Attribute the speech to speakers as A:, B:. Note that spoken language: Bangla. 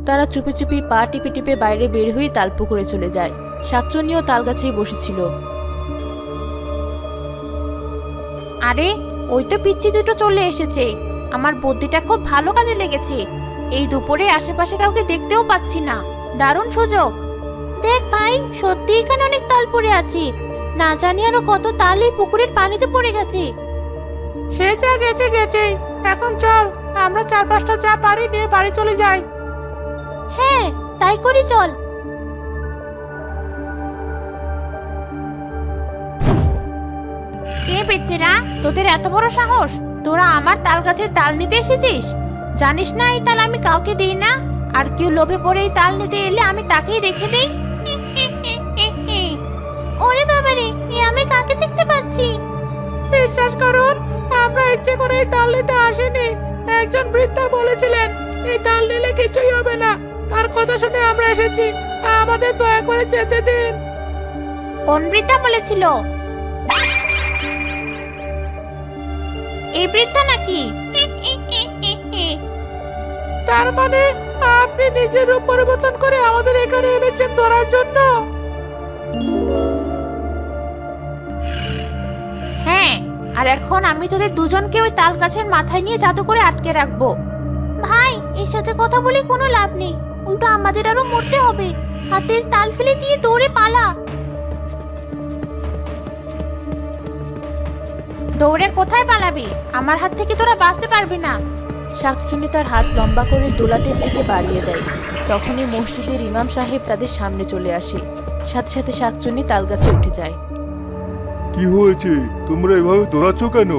A: তারা চুপি চুপি পা টিপে টিপে বাইরে বের হয়ে তালপুকুরে চলে যায়। শাকচুন্নিও তালগাছেই বসেছিল।
B: আরে ওই তো পিচ্চি দুটো চলে এসেছে। আমার বুদ্ধিটা খুব ভালো কাজে লেগেছে। এই দুপুরে আশেপাশে কাউকে দেখতেও পাচ্ছি না, দারুণ সুযোগ। দেখ ভাই, সত্যি এখানে অনেক তাল পড়ে আছে। না জানি আরো কত তাল এই পুকুরের পানিতে পড়ে গেছে।
C: সে যা গেছে গেছে, এখন চল আমরা 4-5টা চা পারি নিয়ে বাড়ি চলে যাই।
B: হ্যাঁ, তাই করি চল। কে পিচ্চিরা, তোদের এত বড় সাহস? তোরা আমার তাল গাছের তাল নিতে এসেছিস? জানিস না এই তাল আমি কাউকে দিই না, আর কেউ লোভে পড়ে এই তাল নিতে এলে আমি তাকেই রেখে দেই। ওরে বাবারে, এ আমি কাকে দেখতে পাচ্ছি?
C: বিশ্বাস করুন, আমরা ইচ্ছে করে এই তাল নিতে আসিনি। একজন বৃদ্ধা বলেছিলেন এই তাল নিলে কিছুই হবে না, তার কথা শুনে আমরা এসেছি। আমাদের দয়া করে যেতে দিন।
B: কোন বৃদ্ধা বলেছিল? এই বৃদ্ধা নাকি?
C: তার মানে আপনি নিজের রূপ পরিবর্তন করে আমাদের এখানে এনেছেন ধরার জন্য?
B: হ্যাঁ, আর এখন আমি তোদের দুজনকে ওই তাল গাছের মাথায় নিয়ে জাদু করে আটকে রাখবো। ভাই, এর সাথে কথা বলে কোনো লাভ নেই, উল্টো আমাদের আরো মরতে হবে। হাতের তাল ফেলে দিয়ে দৌড়ে পালা। দৌড়ে কোথায় পালাবি? আমার হাত থেকে তোরা বাঁচতে পারবি না।
A: শাকচুন্নি তার হাত লম্বা করে দোলাতের দিকে বাড়িয়ে দেয়। তখনই মসজিদের ইমাম সাহেব তাদের সামনে চলে আসে। সাথে সাথে শাকচুন্নি তালগাছে উঠে যায়।
D: কি হয়েছে? তোমরা এভাবে দৌড়াচ্ছ কেন?